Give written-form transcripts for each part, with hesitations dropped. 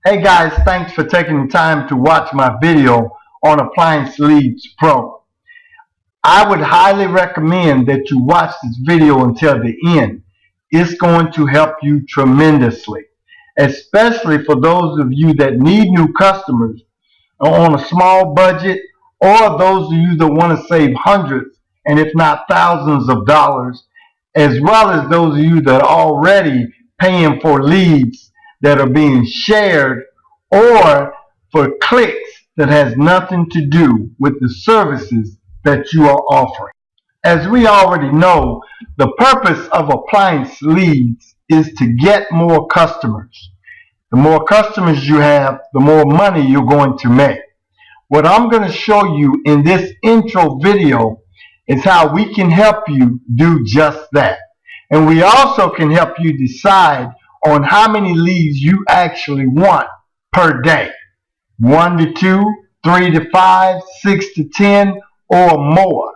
Hey guys, thanks for taking the time to watch my video on Appliance Leads Pro. I would highly recommend that you watch this video until the end. It's going to help you tremendously, especially for those of you that need new customers on a small budget, or those of you that want to save hundreds and if not thousands of dollars, as well as those of you that are already paying for leads that are being shared or for clicks that has nothing to do with the services that you are offering. As we already know, the purpose of Appliance Leads is to get more customers. The more customers you have, the more money you're going to make. What I'm going to show you in this intro video is how we can help you do just that. And we also can help you decide on how many leads you actually want per day. 1 to 2, 3 to 5, 6 to 10, or more.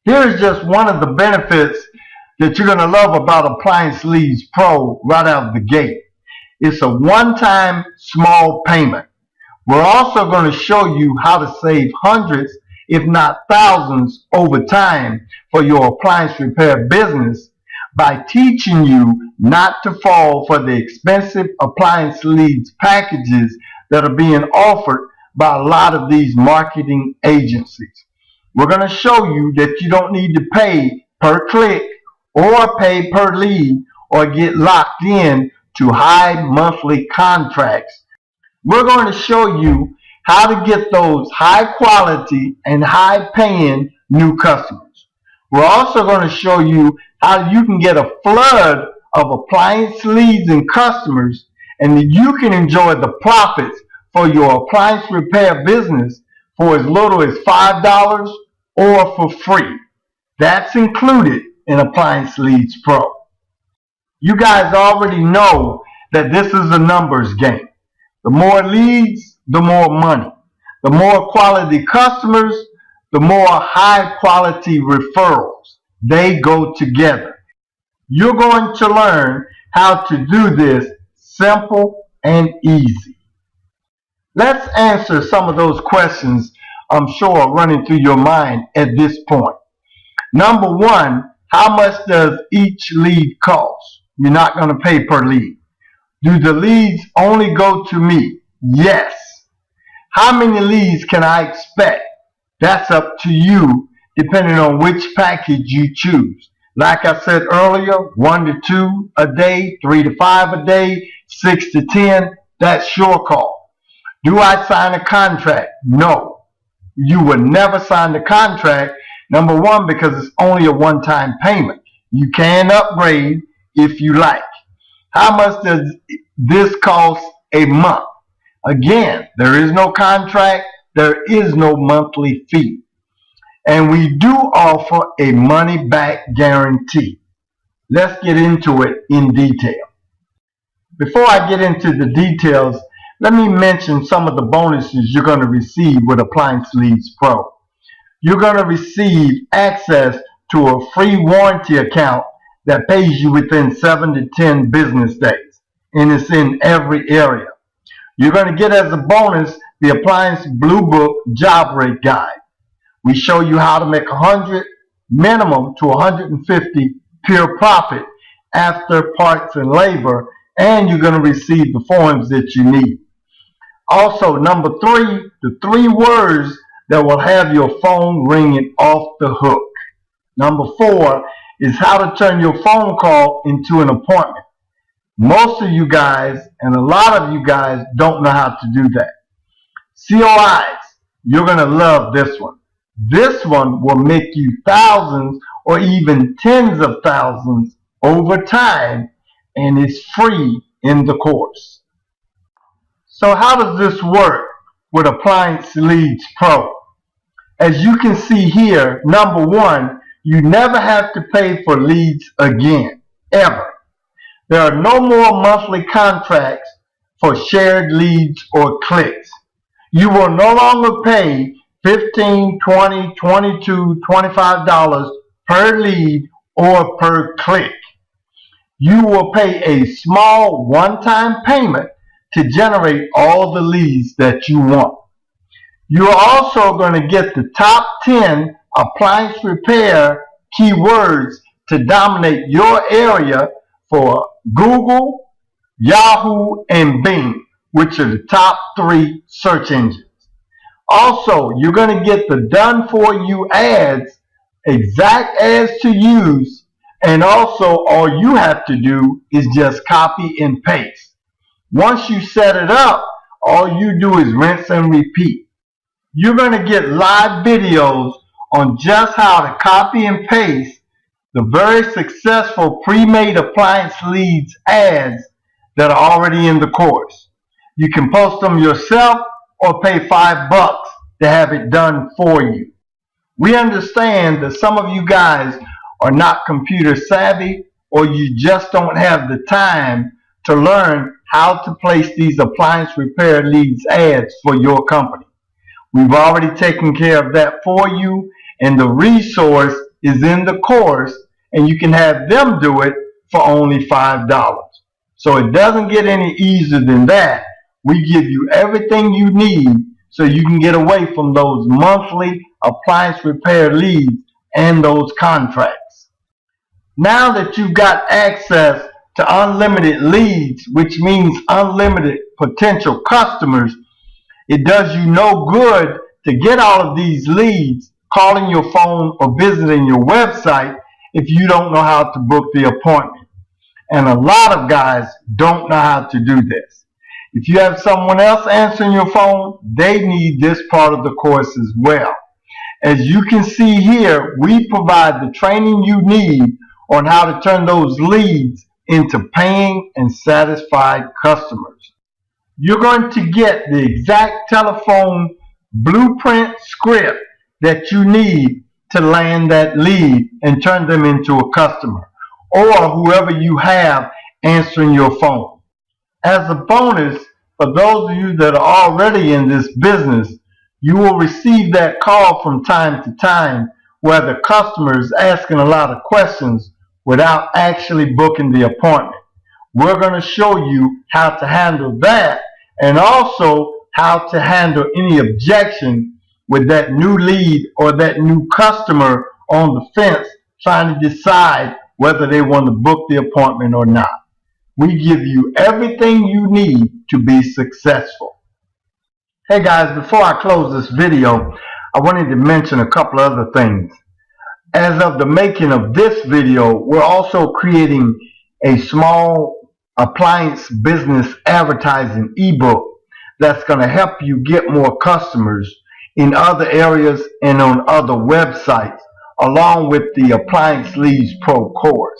Here's just one of the benefits that you're going to love about Appliance Leads Pro right out of the gate. It's a one-time small payment. We're also going to show you how to save hundreds, if not thousands, over time for your appliance repair business by teaching you not to fall for the expensive appliance leads packages that are being offered by a lot of these marketing agencies. We're going to show you that you don't need to pay per click or pay per lead or get locked in to high monthly contracts. We're going to show you how to get those high quality and high paying new customers. We're also going to show you how you can get a flood of appliance leads and customers, and that you can enjoy the profits for your appliance repair business for as little as $5 or for free. That's included in Appliance Leads Pro. You guys already know that this is a numbers game. The more leads, the more money. The more quality customers, the more high quality referrals. They go together. You're going to learn how to do this simple and easy. Let's answer some of those questions I'm sure are running through your mind at this point. Number one, how much does each lead cost? You're not going to pay per lead. Do the leads only go to me? Yes. How many leads can I expect? That's up to you, depending on which package you choose. Like I said earlier, 1 to 2 a day, 3 to 5 a day, 6 to 10, that's your call. Do I sign a contract? No. You would never sign the contract, number one, because it's only a one-time payment. You can upgrade if you like. How much does this cost a month? Again, there is no contract, there is no monthly fee. And we do offer a money-back guarantee. Let's get into it in detail. Before I get into the details, let me mention some of the bonuses you're going to receive with Appliance Leads Pro. You're going to receive access to a free warranty account that pays you within 7 to 10 business days, and it's in every area. You're going to get as a bonus the Appliance Blue Book Job Rate Guide. We show you how to make 100 minimum to 150 pure profit after parts and labor, and you're going to receive the forms that you need. Also, number three, the 3 words that will have your phone ringing off the hook. Number 4 is how to turn your phone call into an appointment. Most of you guys, and a lot of you guys, don't know how to do that. COIs, you're going to love this one. This one will make you thousands or even tens of thousands over time, and it's free in the course. So how does this work with Appliance Leads Pro? As you can see here, number 1, you never have to pay for leads again, ever. There are no more monthly contracts for shared leads or clicks. You will no longer pay $15, $20, $22, $25 per lead or per click. You will pay a small one-time payment to generate all the leads that you want. You're also going to get the top 10 appliance repair keywords to dominate your area for Google, Yahoo, and Bing, which are the top 3 search engines. Also, you're going to get the done for you ads, exact ads to use, and also all you have to do is just copy and paste. Once you set it up, all you do is rinse and repeat. You're going to get live videos on just how to copy and paste the very successful pre-made appliance leads ads that are already in the course. You can post them yourself or pay $5 to have it done for you. We understand that some of you guys are not computer savvy, or you just don't have the time to learn how to place these appliance repair leads ads for your company. We've already taken care of that for you, and the resource is in the course, and you can have them do it for only $5. So it doesn't get any easier than that. We give you everything you need so you can get away from those monthly appliance repair leads and those contracts. Now that you've got access to unlimited leads, which means unlimited potential customers, it does you no good to get all of these leads calling your phone or visiting your website if you don't know how to book the appointment. And a lot of guys don't know how to do this. If you have someone else answering your phone, they need this part of the course as well. As you can see here, we provide the training you need on how to turn those leads into paying and satisfied customers. You're going to get the exact telephone blueprint script that you need to land that lead and turn them into a customer, or whoever you have answering your phone. As a bonus, for those of you that are already in this business, you will receive that call from time to time where the customer is asking a lot of questions without actually booking the appointment. We're going to show you how to handle that, and also how to handle any objection with that new lead or that new customer on the fence trying to decide whether they want to book the appointment or not. We give you everything you need to be successful. Hey guys, before I close this video, I wanted to mention a couple other things. As of the making of this video, we're also creating a small appliance business advertising ebook that's going to help you get more customers in other areas and on other websites, along with the Appliance Leads Pro course.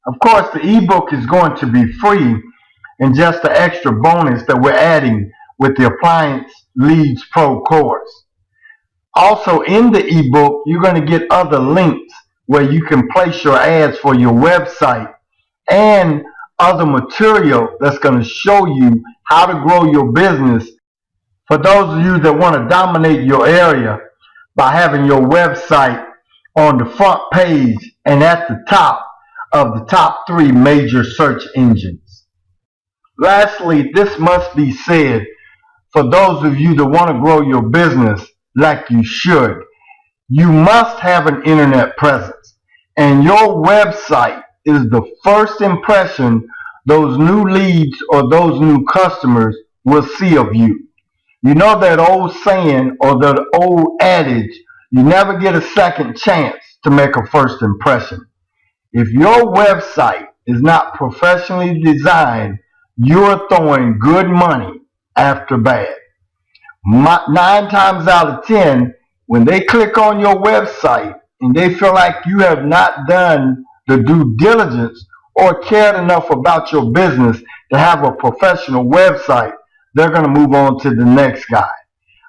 Of course, the ebook is going to be free, and just the extra bonus that we're adding with the Appliance Leads Pro course. Also in the ebook, you're going to get other links where you can place your ads for your website and other material that's going to show you how to grow your business for those of you that want to dominate your area by having your website on the front page and at the top of the top 3 major search engines. Lastly, this must be said for those of you that want to grow your business like you should. You must have an internet presence, and your website is the first impression those new leads or those new customers will see of you. You know that old saying or that old adage, you never get a second chance to make a first impression. If your website is not professionally designed, you're throwing good money after bad. 9 times out of 10, when they click on your website and they feel like you have not done the due diligence or cared enough about your business to have a professional website, they're going to move on to the next guy.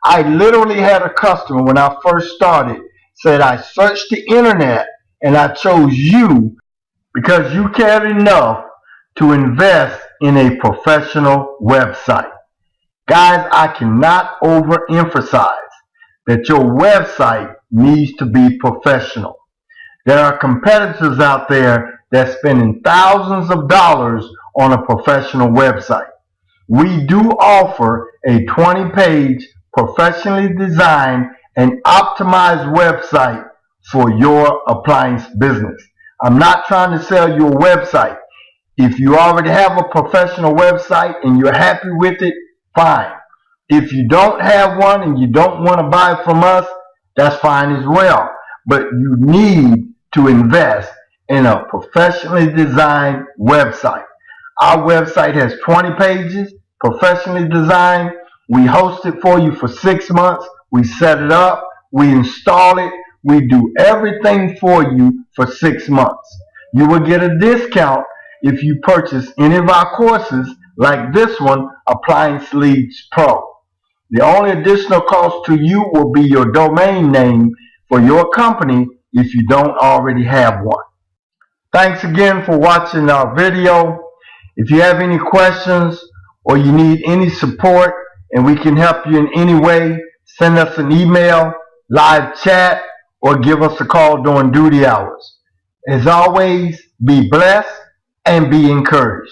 I literally had a customer when I first started said, I searched the internet and I chose you because you cared enough to invest in a professional website. Guys, I cannot overemphasize that your website needs to be professional. There are competitors out there that's spending thousands of dollars on a professional website. We do offer a 20-page professionally designed and optimized website for your appliance business. I'm not trying to sell you a website. If you already have a professional website and you're happy with it, fine. If you don't have one and you don't want to buy from us, that's fine as well. But you need to invest in a professionally designed website. Our website has 20 pages, professionally designed. We host it for you for 6 months. We set it up. We install it. We do everything for you for 6 months. You will get a discount if you purchase any of our courses like this one, Appliance Leads Pro. The only additional cost to you will be your domain name for your company if you don't already have one. Thanks again for watching our video. If you have any questions or you need any support and we can help you in any way, send us an email, live chat, or give us a call during duty hours. As always, be blessed and be encouraged.